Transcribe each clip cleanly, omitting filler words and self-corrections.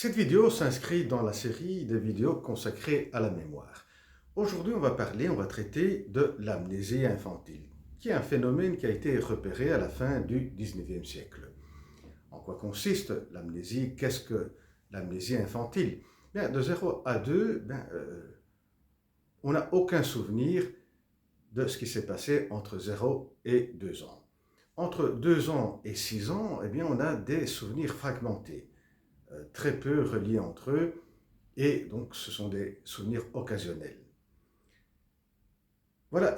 Cette vidéo s'inscrit dans la série des vidéos consacrées à la mémoire. Aujourd'hui, on va traiter de l'amnésie infantile, qui est un phénomène qui a été repéré à la fin du 19e siècle. En quoi consiste l'amnésie? Qu'est-ce que l'amnésie infantile? Bien, de 0 à 2, on n'a aucun souvenir de ce qui s'est passé entre 0 et 2 ans. Entre 2 ans et 6 ans, on a des souvenirs fragmentés, très peu reliés entre eux, et donc ce sont des souvenirs occasionnels. Voilà,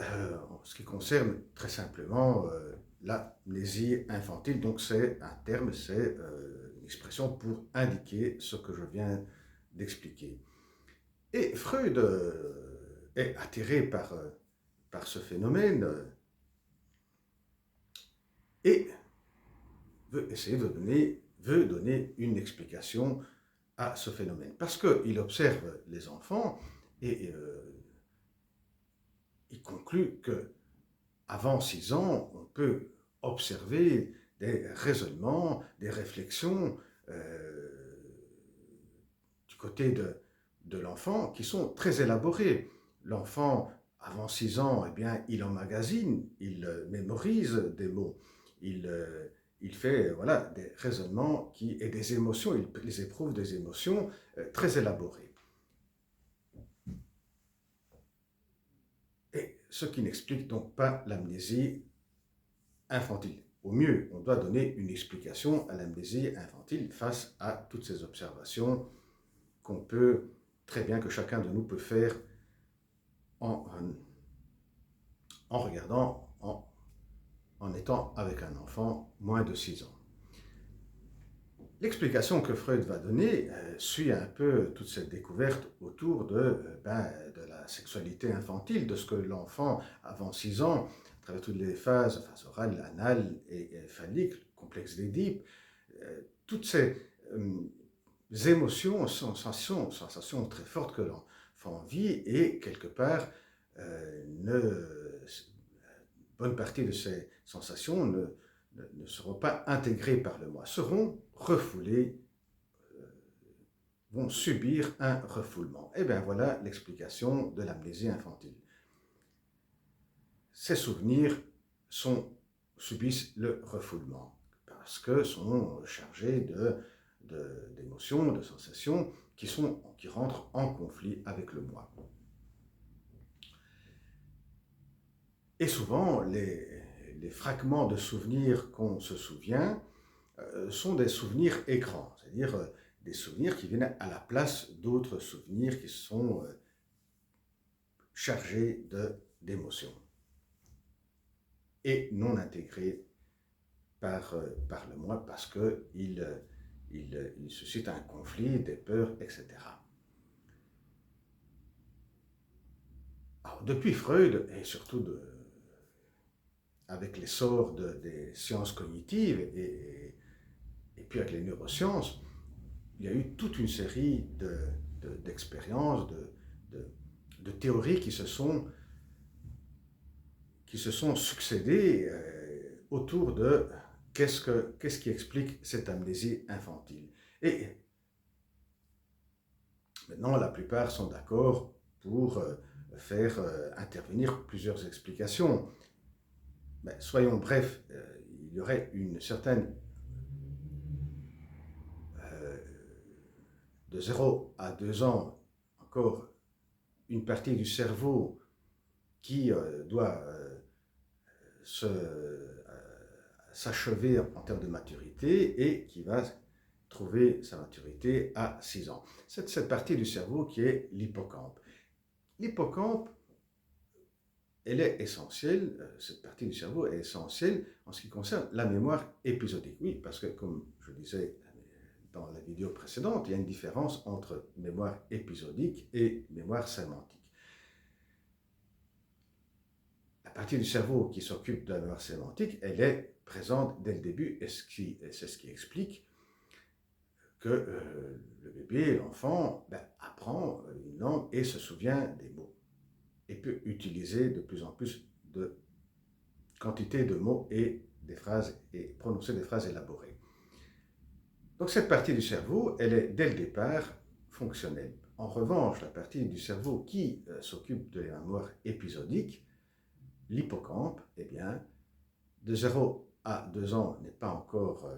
en ce qui concerne très simplement l'amnésie infantile, donc c'est un terme, c'est une expression pour indiquer ce que je viens d'expliquer. Et Freud est attiré par ce phénomène et veut donner une explication à ce phénomène. Parce qu'il observe les enfants et il conclut que avant 6 ans, on peut observer des raisonnements, des réflexions du côté de l'enfant qui sont très élaborés. L'enfant, avant 6 ans, il emmagasine, il mémorise des mots, il fait des raisonnements et des émotions, il éprouve des émotions très élaborées. Et ce qui n'explique donc pas l'amnésie infantile. Au mieux, on doit donner une explication à l'amnésie infantile face à toutes ces observations que chacun de nous peut faire en regardant, en étant avec un enfant moins de 6 ans. L'explication que Freud va donner suit un peu toute cette découverte autour de la sexualité infantile, de ce que l'enfant, avant 6 ans, à travers toutes les phases, phase orale, anale et phallique, complexe d'Édipe, toutes ces émotions, sensations très fortes que l'enfant vit et quelque part, bonne partie de ces sensations ne seront pas intégrées par le moi, seront refoulées, vont subir un refoulement. Et bien voilà l'explication de l'amnésie infantile. Ces souvenirs subissent le refoulement parce que sont chargés d'émotions, de sensations qui rentrent en conflit avec le moi. Et souvent, les fragments de souvenirs qu'on se souvient sont des souvenirs écrans, c'est-à-dire des souvenirs qui viennent à la place d'autres souvenirs qui sont chargés d'émotions et non intégrés par le moi parce qu'ils suscitent un conflit, des peurs, etc. Alors, depuis Freud, et surtout avec l'essor des sciences cognitives et puis avec les neurosciences, il y a eu toute une série d'expériences, de théories qui se sont succédées autour de qu'est-ce qui explique cette amnésie infantile. Et maintenant, la plupart sont d'accord pour faire intervenir plusieurs explications. Mais soyons brefs, il y aurait une certaine de 0 à 2 ans, encore une partie du cerveau qui doit s'achever en termes de maturité et qui va trouver sa maturité à 6 ans. C'est cette partie du cerveau qui est l'hippocampe. L'hippocampe, elle est essentielle, cette partie du cerveau est essentielle en ce qui concerne la mémoire épisodique. Oui, parce que comme je disais dans la vidéo précédente, il y a une différence entre mémoire épisodique et mémoire sémantique. La partie du cerveau qui s'occupe de la mémoire sémantique, elle est présente dès le début et c'est ce qui explique que le bébé, l'enfant, apprend une langue et se souvient des mots et peut utiliser de plus en plus de quantité de mots et des phrases et prononcer des phrases élaborées. Donc cette partie du cerveau, elle est dès le départ fonctionnelle. En revanche, la partie du cerveau qui s'occupe de la mémoire épisodique, l'hippocampe, eh bien, de 0 à 2 ans n'est pas encore,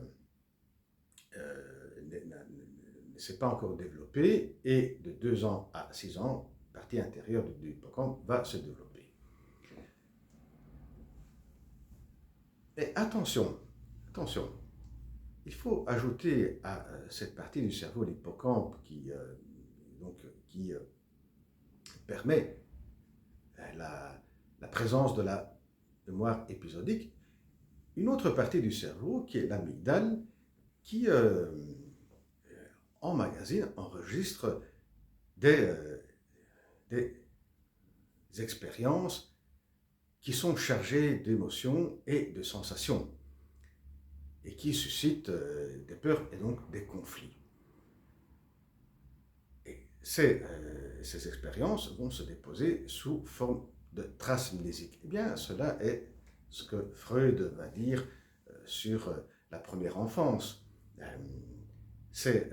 ne s'est pas encore développé, et de 2 ans à 6 ans, la partie intérieure de l'hippocampe va se développer. Et attention, attention, il faut ajouter à cette partie du cerveau, l'hippocampe, qui permet la présence de la mémoire épisodique, une autre partie du cerveau qui est l'amygdale, qui emmagasine, enregistre des expériences qui sont chargées d'émotions et de sensations, et qui suscitent des peurs et donc des conflits. Et ces expériences vont se déposer sous forme de traces mnésiques. Eh bien, cela est ce que Freud va dire sur la première enfance. Cette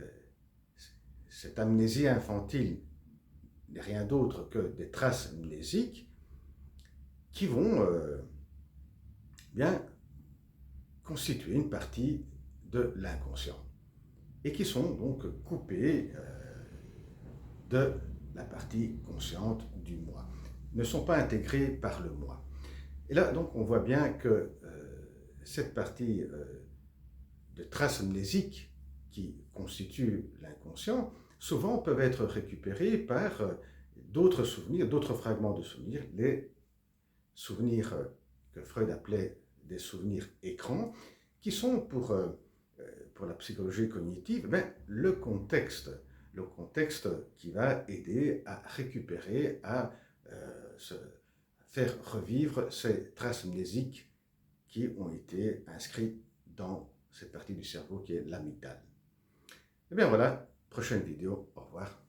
amnésie infantile n'est rien d'autre que des traces mnésiques qui vont bien constituer une partie de l'inconscient et qui sont donc coupées de la partie consciente du moi, ne sont pas intégrées par le moi. Et là, donc, on voit bien que cette partie de traces mnésiques qui constituent l'inconscient, souvent peuvent être récupérées par d'autres souvenirs, d'autres fragments de souvenirs, les souvenirs que Freud appelait des souvenirs écrans, qui sont pour la psychologie cognitive, le contexte qui va aider à récupérer, à faire revivre ces traces mnésiques qui ont été inscrites dans cette partie du cerveau qui est l'amygdale. Et bien voilà, prochaine vidéo, au revoir.